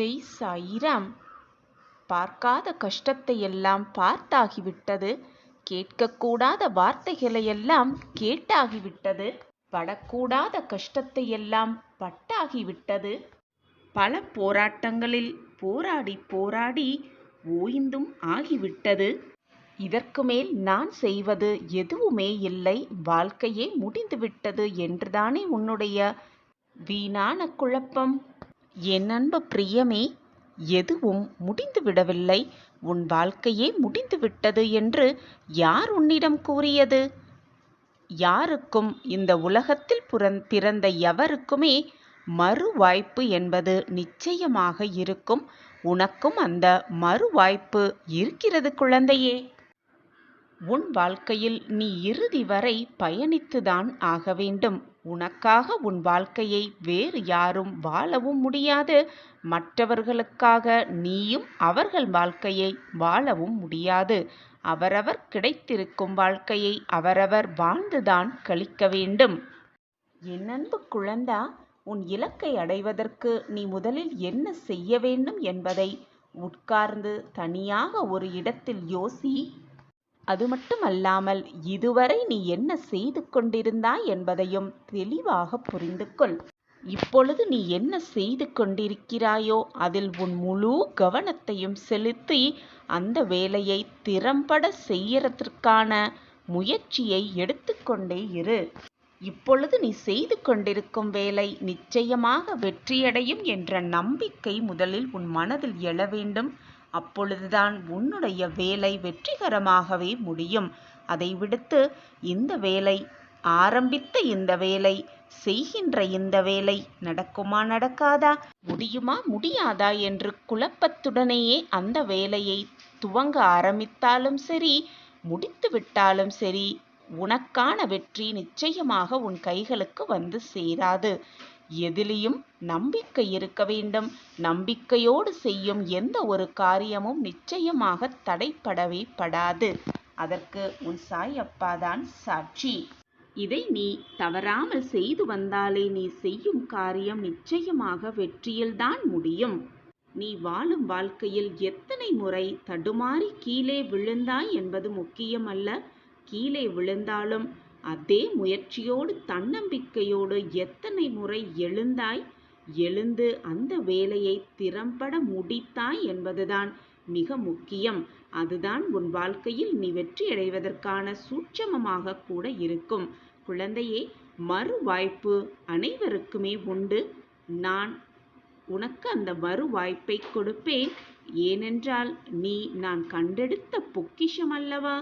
ஜெய் சாயிராம். பார்க்காத கஷ்டத்தையெல்லாம் பார்த்தாகிவிட்டது. கேட்கக்கூடாத வார்த்தைகளையெல்லாம் கேட்டாகிவிட்டது. படக்கூடாத கஷ்டத்தையெல்லாம் பட்டாகிவிட்டது. பல போராட்டங்களில் போராடி போராடி ஓய்ந்தும் ஆகிவிட்டது. இதற்கு மேல் நான் செய்வது எதுவுமே இல்லை, வாழ்க்கையே முடிந்துவிட்டது என்றுதானே உன்னுடைய வீணான குழப்பம்? என் அன்பு பிரியமே, எதுவும் முடிந்துவிடவில்லை. உன் வாழ்க்கையே முடிந்துவிட்டது என்று யார் உன்னிடம் கூறியது? யாருக்கும், இந்த உலகத்தில் பிறந்த எவருக்குமே மறு வாய்ப்பு என்பது நிச்சயமாக இருக்கும். உனக்கும் அந்த மறு வாய்ப்பு இருக்கிறது குழந்தையே. உன் வாழ்க்கையில் நீ இறுதி வரை பயணித்துதான் ஆக வேண்டும். உனக்காக உன் வாழ்க்கையை வேறு யாரும் வாழவும் முடியாது. மற்றவர்களுக்காக நீயும் அவர்கள் வாழ்க்கையை வாழவும் முடியாது. அவரவர் கிடைத்திருக்கும் வாழ்க்கையை அவரவர் வாழ்ந்துதான் கழிக்க வேண்டும். என் அன்பு குழந்தா, உன் இலக்கை அடைவதற்கு நீ முதலில் என்ன செய்ய வேண்டும் என்பதை உட்கார்ந்து தனியாக ஒரு இடத்தில் யோசி. அது மட்டுமல்லாமல் இதுவரை நீ என்ன செய்து கொண்டிருந்தாய் என்பதையும் தெளிவாக புரிந்து கொள். இப்பொழுது நீ என்ன செய்து கொண்டிருக்கிறாயோ அதில் உன் முழு கவனத்தையும் செலுத்தி அந்த வேலையை திறம்பட செய்யறதற்கான முயற்சியை எடுத்துக்கொண்டே இரு. இப்பொழுது நீ செய்து கொண்டிருக்கும் வேலை நிச்சயமாக வெற்றியடையும் என்ற நம்பிக்கை முதலில் உன் மனதில் எழ வேண்டும். அப்பொழுதுதான் உன்னுடைய வேலை வெற்றிகரமாகவே முடியும். அதை விடுத்து இந்த வேலை, ஆரம்பித்த இந்த வேலை, செய்கின்ற இந்த வேலை நடக்குமா நடக்காதா, முடியுமா முடியாதா என்று குழப்பத்துடனேயே அந்த வேலையை துவங்க ஆரம்பித்தாலும் சரி, முடித்து விட்டாலும் சரி, உனக்கான வெற்றி நிச்சயமாக உன் கைகளுக்கு வந்து சேராது. எதிலையும் நம்பிக்கை இருக்க வேண்டும். நம்பிக்கையோடு செய்யும் எந்த ஒரு காரியமும் நிச்சயமாக தடைப்படவே படாது. அதற்கு உன் சாய் அப்பாதான் சாட்சி. இதை நீ தவறாமல் செய்து வந்தாலே நீ செய்யும் காரியம் நிச்சயமாக வெற்றியில்தான் முடியும். நீ வாழும் வாழ்க்கையில் எத்தனை முறை தடுமாறி கீழே விழுந்தாய் என்பது முக்கியமல்ல. கீழே விழுந்தாலும் அதே முயற்சியோடு தன்னம்பிக்கையோடு எத்தனை முறை எழுந்தாய், எழுந்து அந்த வேலையை திறம்பட முடித்தாய் என்பதுதான் மிக முக்கியம். அதுதான் உன் வாழ்க்கையில் நீ வெற்றியடைவதற்கான சூட்சமமாக கூட இருக்கும். குழந்தையே, மறு வாய்ப்பு அனைவருக்குமே உண்டு. நான் உனக்கு அந்த மறு வாய்ப்பை கொடுப்பேன். ஏனென்றால் நான் கண்டெடுத்த பொக்கிஷம் அல்லவா?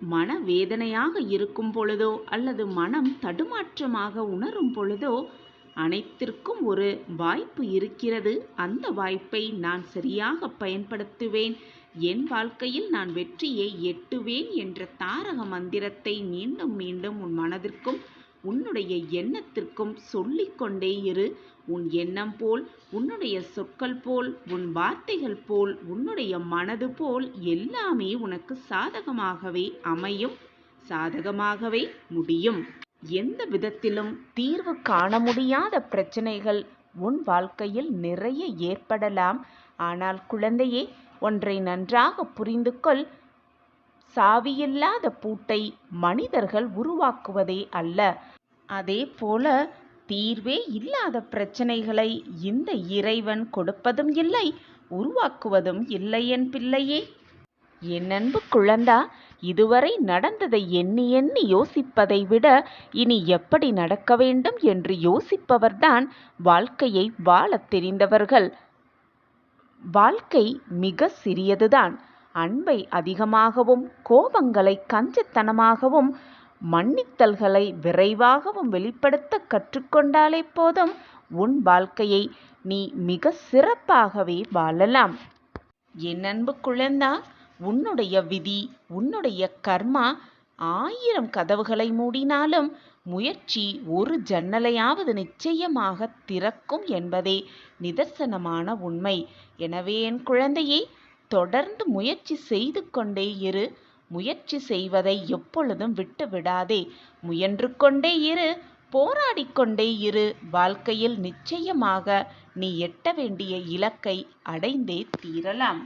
மனவேதனையாக இருக்கும் பொழுதோ அல்லது மனம் தடுமாற்றமாக உணரும் பொழுதோ அனைத்திற்கும் ஒரு வாய்ப்பு இருக்கிறது. அந்த வாய்ப்பை நான் சரியாக பயன்படுத்துவேன். என் வாழ்க்கையில் நான் வெற்றியை எட்டுவேன் என்ற தாரக மந்திரத்தை மீண்டும் மீண்டும் உன் மனதிற்கும் உன்னுடைய எண்ணத்திற்கும் சொல்லிக்கொண்டே இரு. உன் எண்ணம் போல், உன்னுடைய சொற்கள் போல், உன் வார்த்தைகள் போல், உன்னுடைய மனது போல் எல்லாமே உனக்கு சாதகமாகவே அமையும், சாதகமாகவே முடியும். எந்த விதத்திலும் தீர்வு காண முடியாத பிரச்சனைகள் உன் வாழ்க்கையில் நிறைய ஏற்படலாம். ஆனால் குழந்தையே, ஒன்றை நன்றாக புரிந்து கொள். சாவியில்லாத பூட்டை மனிதர்கள் உருவாக்குவதே அல்ல. அதே போல தீர்வே இல்லாத பிரச்சனைகளை இந்த இறைவன் கொடுப்பதும் இல்லை, உருவாக்குவதும் இல்லை என் பிள்ளையே. என் அன்பு குழந்தா, இதுவரை நடந்ததை எண்ணி எண்ணி யோசிப்பதை விட இனி எப்படி நடக்க வேண்டும் என்று யோசிப்பவர்தான் வாழ்க்கையை வாழத் தெரிந்தவர்கள். வாழ்க்கை மிக சிறியதுதான். அன்பை அதிகமாகவும், கோபங்களை கஞ்சத்தனமாகவும், மன்னித்தல்களை விரைவாகவும் வெளிப்படுத்த கற்றுக்கொண்டாலே போதும், உன் வாழ்க்கையை நீ மிக சிறப்பாகவே வாழலாம். என் அன்பு குழந்தா, உன்னுடைய விதி, உன்னுடைய கர்மா 1000 கதவுகளை மூடினாலும் முயற்சி ஒரு ஜன்னலையாவது நிச்சயமாக திறக்கும் என்பதே நிதர்சனமான உண்மை. எனவே என் குழந்தையே, தொடர்ந்து முயற்சி செய்து கொண்டே இரு. முயற்சி செய்வதை எப்பொழுதும் விட்டு விடாதே. முயன்று கொண்டே இரு, போராடிக்கொண்டே இரு. வாழ்க்கையில் நிச்சயமாக நீ எட்ட வேண்டிய இலக்கை அடைந்தே தீரலாம்.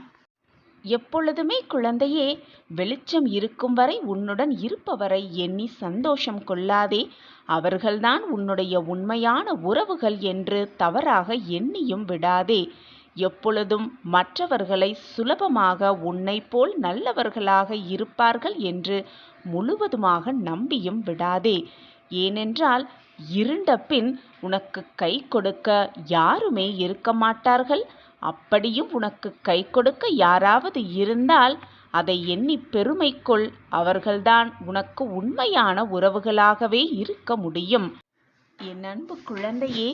எப்பொழுதுமே குழந்தையே, வெளிச்சம் இருக்கும் வரை உன்னுடன் இருப்பவரை எண்ணி சந்தோஷம் கொள்ளாதே. அவர்கள்தான் உன்னுடைய உண்மையான உறவுகள் என்று தவறாக எண்ணியும் விடாதே. எப்பொழுதும் மற்றவர்களை சுலபமாக உன்னை போல் நல்லவர்களாக இருப்பார்கள் என்று முழுவதுமாக நம்பியும் விடாதே. ஏனென்றால் இருண்ட பின் உனக்கு கை கொடுக்க யாருமே இருக்க மாட்டார்கள். அப்படியும் உனக்கு கை கொடுக்க யாராவது இருந்தால் அதை எண்ணி பெருமை கொள். அவர்கள்தான் உனக்கு உண்மையான உறவுகளாகவே இருக்க முடியும். என் அன்பு குழந்தையே,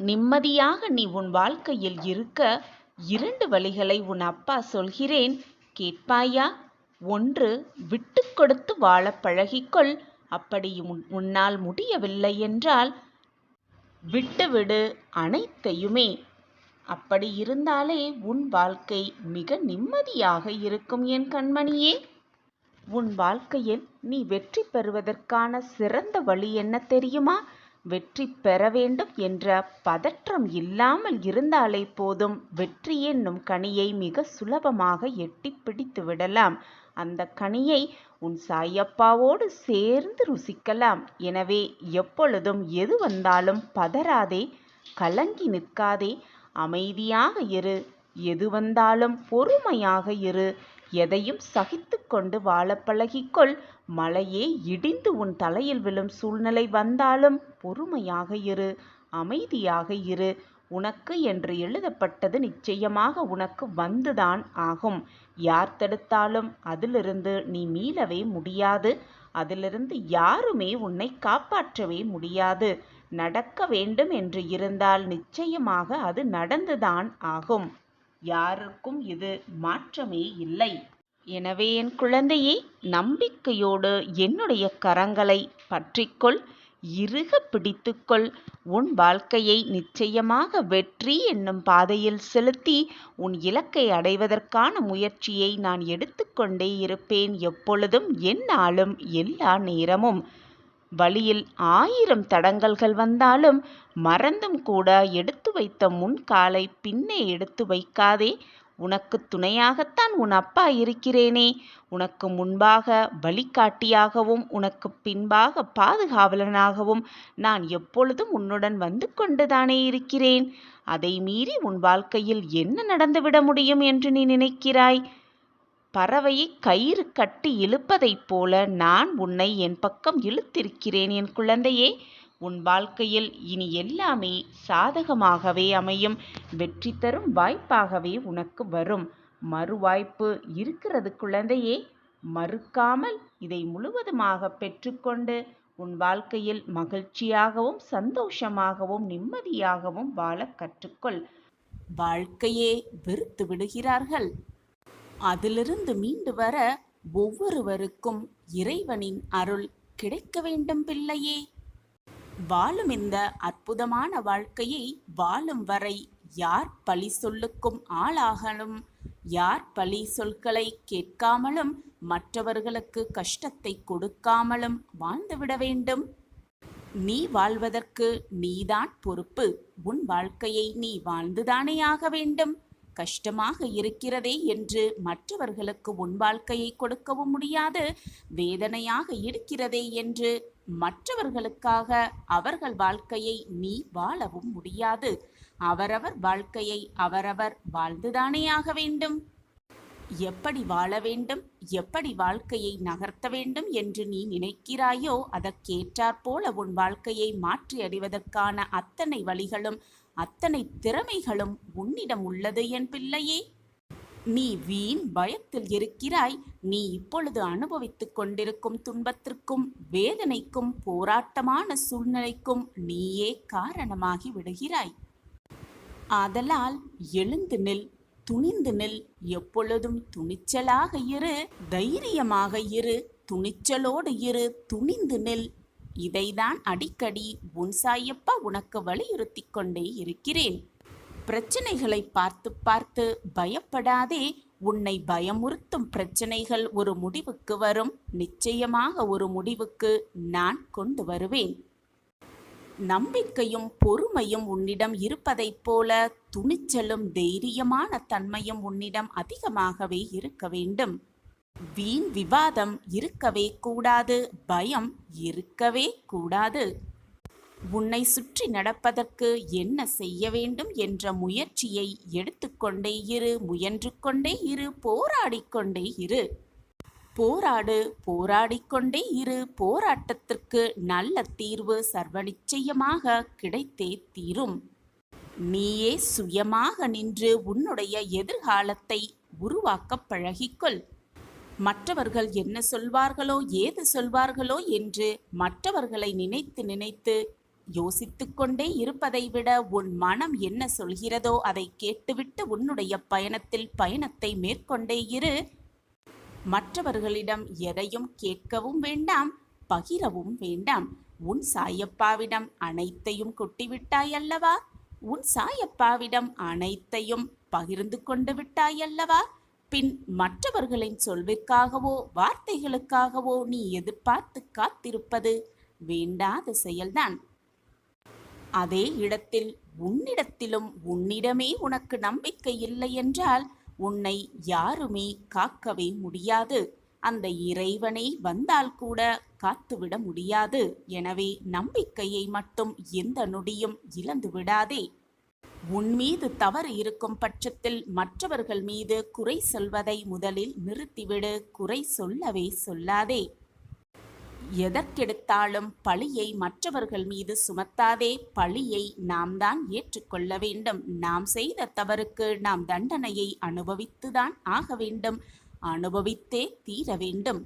நிம்மதியாக நீ உன் வாழ்க்கையில் இருக்க 2 வழிகளை உன் அப்பா சொல்கிறேன், கேட்பாயா? 1, விட்டு கொடுத்து வாழ பழகிக்கொள். அப்படி உன்னால் முடியவில்லை என்றால் விட்டுவிடு அனைத்தையுமே. அப்படி இருந்தாலே உன் வாழ்க்கை மிக நிம்மதியாக இருக்கும் என் கண்மணியே. உன் வாழ்க்கையில் நீ வெற்றி பெறுவதற்கான சிறந்த வழி என்ன தெரியுமா? வெற்றி பெற வேண்டும் என்ற பதற்றம் இல்லாமல் இருந்தாலே போதும். வெற்றி என்னும் கனியை மிக சுலபமாக எட்டி பிடித்து விடலாம். அந்த கனியை உன் சாயப்பாவோடு சேர்ந்து ருசிக்கலாம். எனவே எப்பொழுதும் எது வந்தாலும் பதறாதே, கலங்கி நிற்காதே, அமைதியாக இரு. எது வந்தாலும் பொறுமையாக இரு. எதையும் சகித்து கொண்டு வாழ பழகிக்கொள். மலையே இடிந்து உன் தலையில் விழும் சூழ்நிலை வந்தாலும் பொறுமையாக இரு, அமைதியாக இரு. உனக்கு என்று எழுதப்பட்டது நிச்சயமாக உனக்கு வந்துதான் ஆகும். யார் தடுத்தாலும் அதிலிருந்து நீ மீளவே முடியாது. அதிலிருந்து யாருமே உன்னை காப்பாற்றவே முடியாது. நடக்க வேண்டும் என்று இருந்தால் நிச்சயமாக அது நடந்துதான் ஆகும். யாருக்கும் இது மாற்றமே இல்லை. எனவே என் குழந்தையே, நம்பிக்கையோடு என்னுடைய கரங்களை பற்றிக்கொள், இறுக பிடித்துக்கொள். உன் வாழ்க்கையை நிச்சயமாக வெற்றி என்னும் பாதையில் செலுத்தி உன் இலக்கை அடைவதற்கான முயற்சியை நான் எடுத்துக்கொண்டே இருப்பேன், எப்பொழுதும், எந்நாளும், எல்லா நேரமும். வழியில் 1000 தடங்கல்கள் வந்தாலும் மறந்தும் கூட எடுத்து வைத்த முன்காலை பின்னே எடுத்து வைக்காதே. உனக்கு துணையாகத்தான் உன் அப்பா இருக்கிறேனே. உனக்கு முன்பாக வழிகாட்டியாகவும் உனக்கு பின்பாக பாதுகாவலனாகவும் நான் எப்பொழுதும் உன்னுடன் வந்து கொண்டுதானே இருக்கிறேன். அதை மீறி உன் வாழ்க்கையில் என்ன நடந்துவிட முடியும் என்று நீ நினைக்கிறாய்? பறவையை கயிறு கட்டி இழுப்பதைப் போல நான் உன்னை என் பக்கம் இழுத்திருக்கிறேன் என் குழந்தையே. உன் வாழ்க்கையில் இனி எல்லாமே சாதகமாகவே அமையும். வெற்றி தரும் வாய்ப்பாகவே உனக்கு வரும். மறுவாய்ப்பு இருக்கிறது குழந்தையே. மறுக்காமல் இதை முழுவதுமாக பெற்றுக்கொண்டு உன் வாழ்க்கையில் மகிழ்ச்சியாகவும் சந்தோஷமாகவும் நிம்மதியாகவும் வாழ கற்றுக்கொள். வாழ்க்கையே வெறுத்து விடுகிறார்கள். அதிலிருந்து மீண்டு வர ஒவ்வொருவருக்கும் இறைவனின் அருள் கிடைக்க வேண்டும் பிள்ளையே. வாழும் இந்த அற்புதமான வாழ்க்கையை வாழும் வரை யார் பழி சொல்லுக்கும் ஆளாகலும், யார் பழி சொற்களை கேட்காமலும், மற்றவர்களுக்கு கஷ்டத்தை கொடுக்காமலும் வாழ்ந்துவிட வேண்டும். நீ வாழ்வதற்கு நீதான் பொறுப்பு. உன் வாழ்க்கையை நீ வாழ்ந்துதானே ஆக வேண்டும். கஷ்டமாக இருக்கிறதே என்று மற்றவர்களுக்கு உன் வாழ்க்கையை கொடுக்கவும் முடியாது. வேதனையாக இருக்கிறதே என்று மற்றவர்களுக்காக அவர்கள் வாழ்க்கையை நீ வாழவும் முடியாது. அவரவர் வாழ்க்கையை அவரவர் வாழ்ந்துதானே ஆக வேண்டும். எப்படி வாழ வேண்டும், எப்படி வாழ்க்கையை நகர்த்த வேண்டும் என்று நீ நினைக்கிறாயோ அதற்கேற்றாற்போல உன் வாழ்க்கையை மாற்றி அடைவதற்கான அத்தனை வழிகளும் அத்தனை திறமைகளும் உன்னிடம் உள்ளது என் பிள்ளையே. நீ வீண் பயத்தில் இருக்கிறாய். நீ இப்பொழுது அனுபவித்துக் கொண்டிருக்கும் துன்பத்திற்கும் வேதனைக்கும் போராட்டமான சூழ்நிலைக்கும் நீயே காரணமாகி விடுகிறாய். ஆதலால் எழுந்து நில், துணிந்து நில். எப்பொழுதும் துணிச்சலாக இரு, தைரியமாக இரு, துணிச்சலோடு இரு, துணிந்து நில். இதைதான் அடிக்கடி உன் சாயப்பா உனக்கு வலியுறுத்தி கொண்டே இருக்கிறேன். பிரச்சனைகளை பார்த்து பார்த்து பயப்படாதே. உன்னை பயமுறுத்தும் பிரச்சனைகள் ஒரு முடிவுக்கு வரும். நிச்சயமாக ஒரு முடிவுக்கு நான் கொண்டு வருவேன். நம்பிக்கையும் பொறுமையும் உன்னிடம் இருப்பதைப் போல துணிச்சலும் தைரியமான தன்மையும் உன்னிடம் அதிகமாகவே இருக்க வேண்டும். வீண் விவாதம் இருக்கவே கூடாது, பயம் இருக்கவே கூடாது. உன்னை சுற்றி நடப்பதற்கு என்ன செய்ய வேண்டும் என்ற முயற்சியை எடுத்துக்கொண்டே இரு, முயன்று கொண்டே இரு, போராடிக்கொண்டே இரு. போராடு, போராடிக்கொண்டே இரு. போராட்டத்திற்கு நல்ல தீர்வு சர்வ நிச்சயமாக கிடைத்தே தீரும். நீயே சுயமாக நின்று உன்னுடைய எதிர்காலத்தை உருவாக்க பழகிக்கொள். மற்றவர்கள் என்ன சொல்வார்களோ ஏது சொல்வார்களோ என்று மற்றவர்களை நினைத்து நினைத்து யோசித்து கொண்டே இருப்பதை விட உன் மனம் என்ன சொல்கிறதோ அதை கேட்டுவிட்டு உன்னுடைய பயணத்தை மேற்கொண்டே இரு. மற்றவர்களிடம் எதையும் கேட்கவும் வேண்டாம், பகிரவும் வேண்டாம். உன் சாயப்பாவிடம் அனைத்தையும் கொட்டிவிட்டாய் அல்லவா? உன் சாயப்பாவிடம் அனைத்தையும் பகிர்ந்து கொண்டு விட்டாய் அல்லவா? பின் மற்றவர்களின் சொல்விற்காகவோ வார்த்தைகளுக்காகவோ நீ எதிர்பார்த்து காத்திருப்பது வேண்டாத செயல்தான். அதே இடத்தில் உன்னிடத்திலும் உன்னிடமே உனக்கு நம்பிக்கை இல்லை என்றால் உன்னை யாருமே காக்கவே முடியாது. அந்த இறைவனை வந்தால் கூட காத்துவிட முடியாது. எனவே நம்பிக்கையை மட்டும் எந்த நொடியும் இழந்து விடாதே. உன் மீது தவறு இருக்கும் பட்சத்தில் மற்றவர்கள் மீது குறை சொல்வதை முதலில் நிறுத்திவிடு. குறை சொல்லவே சொல்லாதே. எதற்கெடுத்தாலும் பழியை மற்றவர்கள் மீது சுமத்தாதே. பழியை நாம் தான் ஏற்றுக்கொள்ள வேண்டும். நாம் செய்த தவறுக்கு நாம் தண்டனையை அனுபவித்துதான் ஆக வேண்டும். அனுபவித்தே தீர வேண்டும்.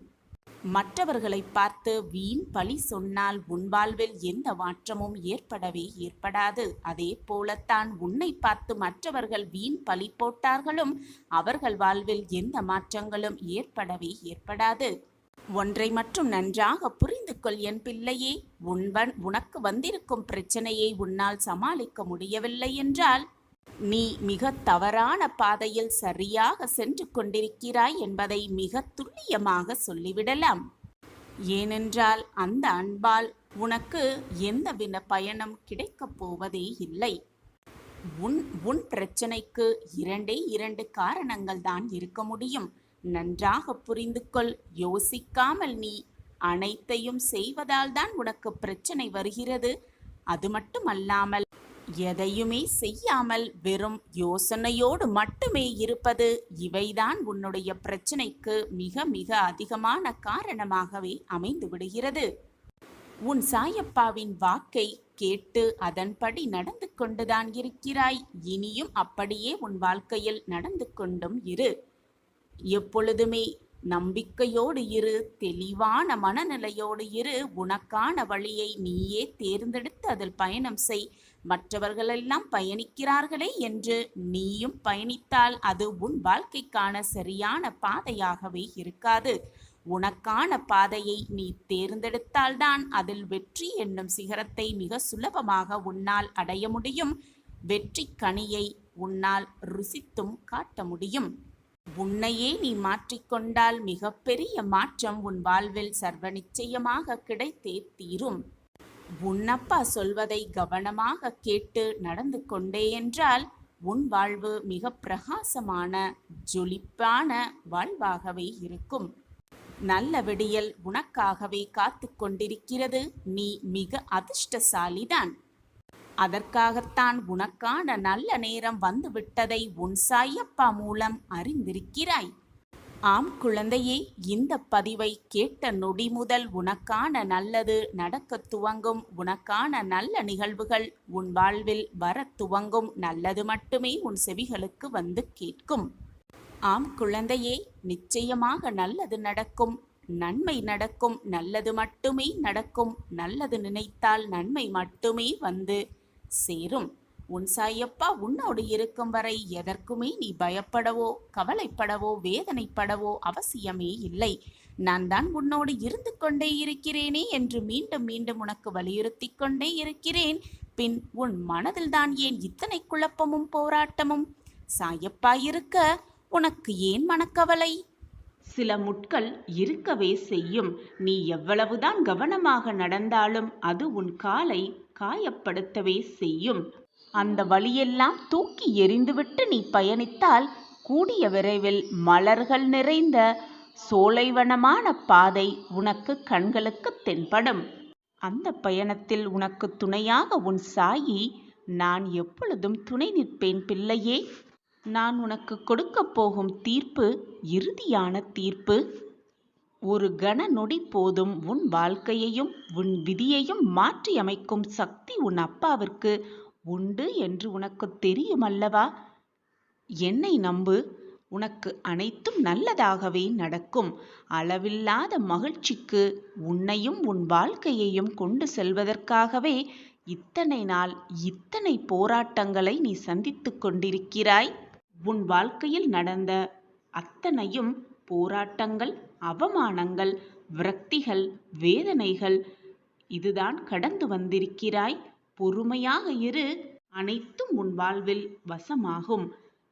மற்றவர்களை பார்த்து வீண் பழி சொன்னால் உன் வாழ்வில் எந்த மாற்றமும் ஏற்படாது. அதே போலத்தான் உன்னை பார்த்து மற்றவர்கள் வீண் பழி போட்டார்களும் அவர்கள் வாழ்வில் எந்த மாற்றங்களும் ஏற்படாது. ஒன்றை மட்டும் நன்றாக புரிந்து கொள் என் பிள்ளையே. உனக்கு வந்திருக்கும் பிரச்சனையை உன்னால் சமாளிக்க முடியவில்லை என்றால் நீ மிக தவறான பாதையில் சரியாக சென்று கொண்டிருக்கிறாய் என்பதை மிக துல்லியமாக சொல்லிவிடலாம். ஏனென்றால் அந்த அன்பால் உனக்கு எந்தவித பயனும் கிடைக்கப் போவதே இல்லை. உன் பிரச்சனைக்கு இரண்டு காரணங்கள் தான் இருக்க முடியும். நன்றாக புரிந்து கொள். யோசிக்காமல் நீ அனைத்தையும் செய்வதால் தான் உனக்கு பிரச்சனை வருகிறது. அது மட்டுமல்லாமல் எதையுமே செய்யாமல் வெறும் யோசனையோடு மட்டுமே இருப்பது, இவைதான் உன்னுடைய பிரச்சனைக்கு மிக மிக அதிகமான காரணமாகவே அமைந்து விடுகிறது. உன் சாயப்பாவின் வாக்கை கேட்டு அதன்படி நடந்து கொண்டுதான் இருக்கிறாய். இனியும் அப்படியே உன் வாழ்க்கையில் நடந்து கொண்டும் இரு. எப்பொழுதுமே நம்பிக்கையோடு இரு. தெளிவான மனநிலையோடு இரு. உனக்கான வழியை நீயே தேர்ந்தெடுத்து அதில் பயணம் செய். மற்றவர்களெல்லாம் பயணிக்கிறார்களே என்று நீயும் பயணித்தால் அது உன் வாழ்க்கைக்கான சரியான பாதையாகவே இருக்காது. உனக்கான பாதையை நீ தேர்ந்தெடுத்தால்தான் அதில் வெற்றி என்னும் சிகரத்தை மிக சுலபமாக உன்னால் அடைய முடியும். வெற்றி கனியை உன்னால் ருசித்தும் காட்ட முடியும். உன்னையே நீ மாற்றிக்கொண்டால் மிகப்பெரிய மாற்றம் உன் வாழ்வில் சர்வ நிச்சயமாக கிடைத்தே தீரும். உன்னப்பா சொல்வதை கவனமாக கேட்டு நடந்து கொண்டே என்றால் உன் வாழ்வு மிக பிரகாசமான ஜொலிப்பான வாழ்வாகவே இருக்கும். நல்ல விடியல் உனக்காகவே காத்து கொண்டிருக்கிறது. நீ மிக அதிர்ஷ்டசாலிதான். அதற்காகத்தான் உனக்கான நல்ல நேரம் வந்துவிட்டதை உன் சாயப்பா மூலம் அறிந்திருக்கிறாய். ஆம் குழந்தையே, இந்த பதிவை கேட்ட நொடி முதல் உனக்கான நல்லது நடக்க துவங்கும். உனக்கான நல்ல நிகழ்வுகள் உன் வாழ்வில் வர துவங்கும். நல்லது மட்டுமே உன் செவிகளுக்கு வந்து கேட்கும். ஆம் குழந்தையே, நிச்சயமாக நல்லது நடக்கும். நன்மை நடக்கும். நல்லது மட்டுமே நடக்கும். நல்லது நினைத்தால் நன்மை மட்டுமே வந்து சேரும். உன் சாயப்பா உன்னோடு இருக்கும் வரை எதற்குமே நீ பயப்படவோ கவலைப்படவோ வேதனைப்படவோ அவசியமே இல்லை. நான் தான் உன்னோடு இருந்து கொண்டே இருக்கிறேனே என்று மீண்டும் மீண்டும் உனக்கு வலியுறுத்தி கொண்டே இருக்கிறேன். பின் உன் மனதில் தான் ஏன் இத்தனை குழப்பமும் போராட்டமும்? சாயப்பா இருக்க உனக்கு ஏன் மனக்கவலை? சில முட்கள் இருக்கவே செய்யும். நீ எவ்வளவுதான் கவனமாக நடந்தாலும் அது உன் காலை காயப்படுத்தவே செய்யும். அந்த வழியெல்லாம் தூக்கி எறிந்துவிட்டு நீ பயணித்தால் கூடிய விரைவில் மலர்கள் நிறைந்த சோலைவனமான பாதை உனக்கு கண்களுக்கு தென்படும். அந்த பயணத்தில் உனக்கு துணையாக உன் சாயி நான் எப்பொழுதும் துணை நிற்பேன் பிள்ளையே. நான் உனக்கு கொடுக்கப் போகும் தீர்ப்பு இறுதியான தீர்ப்பு. ஒரு கன நொடி போதும் உன் வாழ்க்கையையும் உன் விதியையும் மாற்றி அமைக்கும் சக்தி உன் அப்பாவிற்கு உண்டு என்று உனக்கு தெரியுமல்லவா? என்னை நம்பு, உனக்கு அனைத்தும் நல்லதாகவே நடக்கும். அளவில்லாத மகிழ்ச்சிக்கு உன்னையும் உன் வாழ்க்கையையும் கொண்டு செல்வதற்காகவே இத்தனை நாள் இத்தனை போராட்டங்களை நீ சந்தித்து கொண்டிருக்கிறாய். உன் வாழ்க்கையில் நடந்த அத்தனையும் போராட்டங்கள், அவமானங்கள், விரக்திகள், வேதனைகள், இதுதான் கடந்து வந்திருக்கிறாய். பொறுமையாக இரு, அனைத்தும் உன் வாழ்வில் வசமாகும்.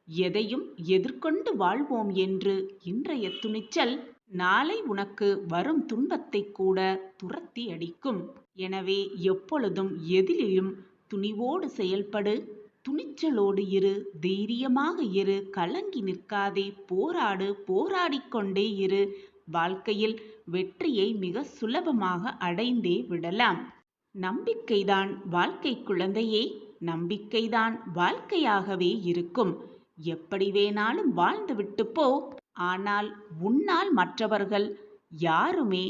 எதையும் எதிர்கொண்டு வாழ்வோம் என்று இன்றைய துணிச்சல் நாளை உனக்கு வரும் துன்பத்தை கூட துரத்தி அடிக்கும். எனவே எப்பொழுதும் எதிலும் துணிவோடு செயல்படு, துணிச்சலோடு இரு, தைரியமாக இரு, கலங்கி நிற்காதே, போராடு, போராடிக்கொண்டே இரு. வாழ்க்கையில் வெற்றியை மிக சுலபமாக அடைந்தே விடலாம். நம்பிக்கைதான் வாழ்க்கை குழந்தையே, நம்பிக்கைதான் வாழ்க்கையாகவே இருக்கும். எப்படி வேணாலும் வாழ்ந்து விட்டு போ, ஆனால் உன்னால் மற்றவர்கள் யாருமே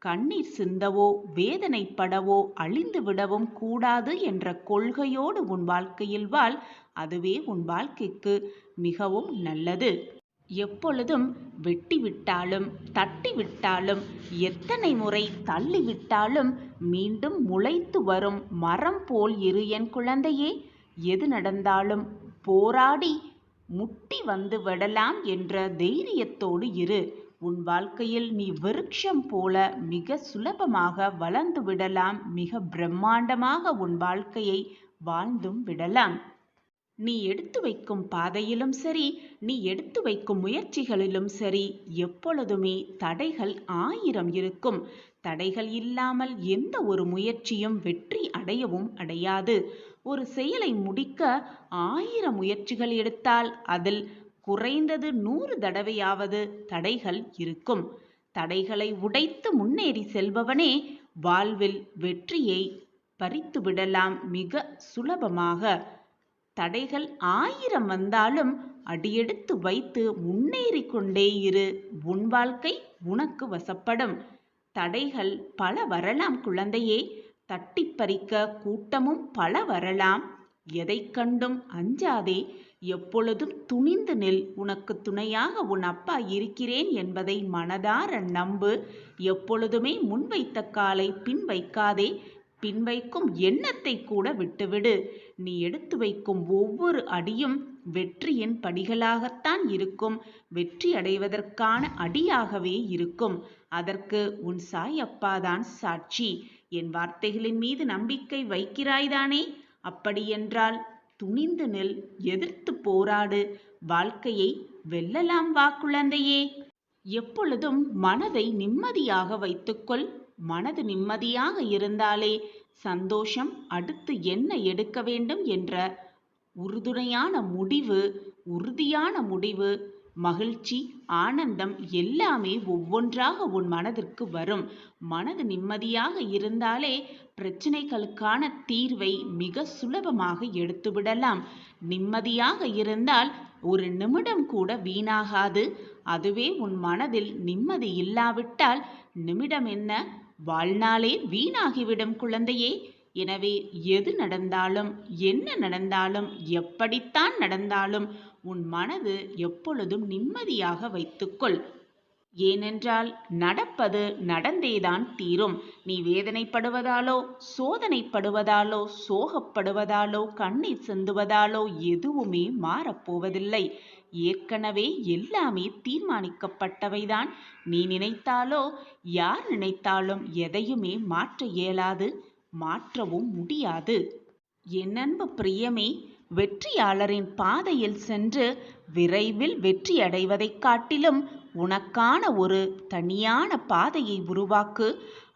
கண்ணீர் சிந்தவோ வேதனைப்படவோ அழிந்து விடவும் கூடாது என்ற கொள்கையோடு உன் வாழ்க்கையில் வாழ். அதுவே உன் வாழ்க்கைக்கு மிகவும் நல்லது. எப்பொழுதும் வெட்டிவிட்டாலும் தட்டிவிட்டாலும் எத்தனை முறை தள்ளிவிட்டாலும் மீண்டும் முளைத்து வரும் மரம் போல் இரு என் குழந்தையே. எது நடந்தாலும் போராடி முட்டி வந்து விடலாம் என்ற தைரியத்தோடு இரு. உன் வாழ்க்கையில் நீ விருட்சம் போல மிக சுலபமாக வளர்ந்து விடலாம். மிக பிரம்மாண்டமாக உன் வாழ்க்கையை வாழ்ந்தும் விடலாம். நீ எடுத்து வைக்கும் பாதையிலும் சரி, நீ எடுத்து வைக்கும் முயற்சிகளிலும் சரி, எப்பொழுதுமே தடைகள் 1000 இருக்கும். தடைகள் இல்லாமல் எந்த ஒரு முயற்சியும் வெற்றி அடையவும் அடையாது. ஒரு செயலை முடிக்க 1000 முயற்சிகள் எடுத்தால் அதில் குறைந்தது 100 தடவையாவது தடைகள் இருக்கும். தடைகளை உடைத்து முன்னேறி செல்பவனே வாழ்வில் வெற்றியை பறித்து விடலாம் மிக சுலபமாக. தடைகள் 1000 வந்தாலும் அடியெடுத்து வைத்து முன்னேறி கொண்டே இரு. உன் வாழ்க்கை உனக்கு வசப்படும். தடைகள் பல வரலாம் குழந்தையே, தட்டி பறிக்க கூட்டமும் பல வரலாம். எதை கண்டும் அஞ்சாதே, எப்பொழுதும் துணிந்து நில். உனக்கு துணையாக உன் அப்பா இருக்கிறேன் என்பதை மனதார நம்பு. எப்பொழுதுமே முன்வைத்த காலை பின் வைக்காதே, பின் வைக்கும் எண்ணத்தை கூட விட்டுவிடு. நீ எடுத்து வைக்கும் ஒவ்வொரு அடியும் வெற்றியின் படிகளாகத்தான் இருக்கும். வெற்றி அடைவதற்கான அடியாகவே இருக்கும். அதற்கு உன் சாயப்பாதான் சாட்சி. என் வார்த்தைகளின் மீது நம்பிக்கை வைக்கிறாய்தானே? அப்படியென்றால் துணிந்து நில், எதிர்த்து போராடு, வாழ்க்கையை வெல்லலாம் வா குழந்தையே. எப்பொழுதும் மனதை நிம்மதியாக வைத்துக்கொள். மனது நிம்மதியாக இருந்தாலே சந்தோஷம், அடுத்து என்ன எடுக்க வேண்டும் என்ற உறுதுணையான முடிவு, உறுதியான முடிவு, மகிழ்ச்சி, ஆனந்தம் எல்லாமே ஒவ்வொன்றாக உன் மனதிற்கு வரும். மனது நிம்மதியாக இருந்தாலே பிரச்சனைகளுக்கான தீர்வை மிக சுலபமாக எடுத்துவிடலாம். நிம்மதியாக இருந்தால் ஒரு நிமிடம் கூட வீணாகாது. அதுவே உன் மனதில் நிம்மதி இல்லாவிட்டால் நிமிடம் என்ன, வாழ்நாளே வீணாகிவிடும் குழந்தையே. எனவே எது நடந்தாலும், என்ன நடந்தாலும், எப்படித்தான் நடந்தாலும் உன் மனது எப்பொழுதும் நிம்மதியாக வைத்துக்கொள். ஏனென்றால் நடப்பது நடந்தேதான் தீரும். நீ வேதனைப்படுவதாலோ, சோதனைப்படுவதாலோ, சோகப்படுவதாலோ, கண்ணீர் சிந்துவதாலோ எதுவுமே மாறப்போவதில்லை. ஏற்கனவே எல்லாமே தீர்மானிக்கப்பட்டவைதான். நீ நினைத்தாலோ யார் நினைத்தாலும் எதையுமே மாற்ற இயலாது, மாற்றவும் முடியாது. என் அன்பு பிரியமே, வெற்றியாளரின் பாதையில் சென்று விரைவில் வெற்றி அடைவதைக் காட்டிலும் உனக்கான ஒரு தனியான பாதையை உருவாக்கு.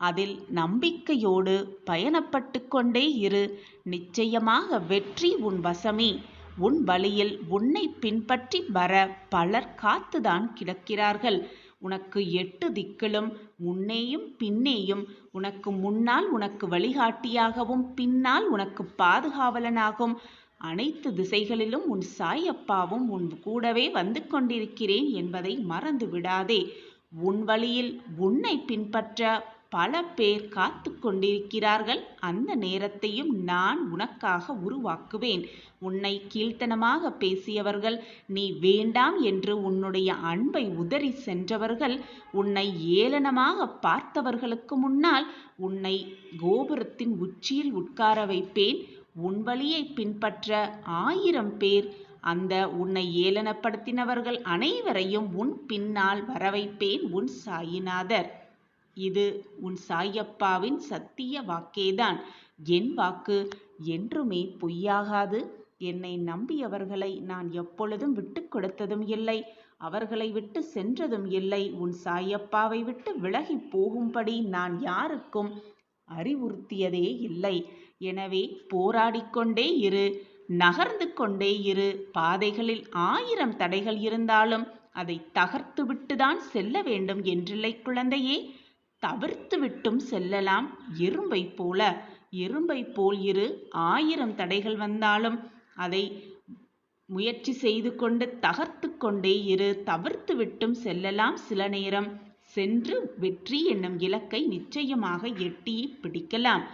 அதில் நம்பிக்கையோடு பயணப்பட்டு கொண்டே இரு. நிச்சயமாக வெற்றி உன் வசமே. உன் வழியில் உன்னை பின்பற்றி வர பலர் காத்துதான் கிடக்கிறார்கள். உனக்கு 8 திக்கிலும் முன்னேயும் பின்னேயும், உனக்கு முன்னால் உனக்கு வழிகாட்டியாகவும் பின்னால் உனக்கு பாதுகாவலனாகவும், அனைத்து திசைகளிலும் உன் சாயப்பாவும் உன் கூடவே வந்து கொண்டிருக்கிறேன் என்பதை மறந்து விடாதே. உன் வழியில் உன்னை பின்பற்ற பல பேர் காத்து கொண்டிருக்கிறார்கள். அந்த நேரத்தையும் நான் உனக்காக உருவாக்குவேன். உன்னை கீழ்த்தனமாக பேசியவர்கள், நீ வேண்டாம் என்று உன்னுடைய அன்பை உதறி சென்றவர்கள், உன்னை ஏளனமாக பார்த்தவர்களுக்கு முன்னால் உன்னை கோபுரத்தின் உச்சியில் உட்கார வைப்பேன். உன் வழியை பின்பற்ற 1000 பேர் அந்த உன்னை ஏளனப்படுத்தினவர்கள் அனைவரையும் உன் பின்னால் வரவைப்பேன். உன் சாயிநாதர். இது உன் சாயப்பாவின் சத்திய வாக்கேதான். என் வாக்கு என்றுமே பொய்யாகாது. என்னை நம்பியவர்களை நான் எப்பொழுதும் விட்டு கொடுத்ததும் இல்லை, அவர்களை விட்டு சென்றதும் இல்லை. உன் சாயப்பாவை விட்டு விலகி போகும்படி நான் யாருக்கும் அறிவுறுத்தியதே இல்லை. எனவே போராடிக்கொண்டே இரு, நகர்ந்து கொண்டே இரு. பாதைகளில் 1000 தடைகள் இருந்தாலும் அதை தகர்த்து விட்டுதான் செல்ல வேண்டும் என்றில்லை குழந்தையே. தவிர்த்து விட்டும் செல்லலாம். எறும்பை போல் இரு. 1000 தடைகள் வந்தாலும் அதை முயற்சி செய்து கொண்டு தகர்த்து கொண்டே இரு. தவிர்த்து விட்டும் செல்லலாம். சில நேரம் சென்று வெற்றி என்னும் இலக்கை நிச்சயமாக எட்டி பிடிக்கலாம்.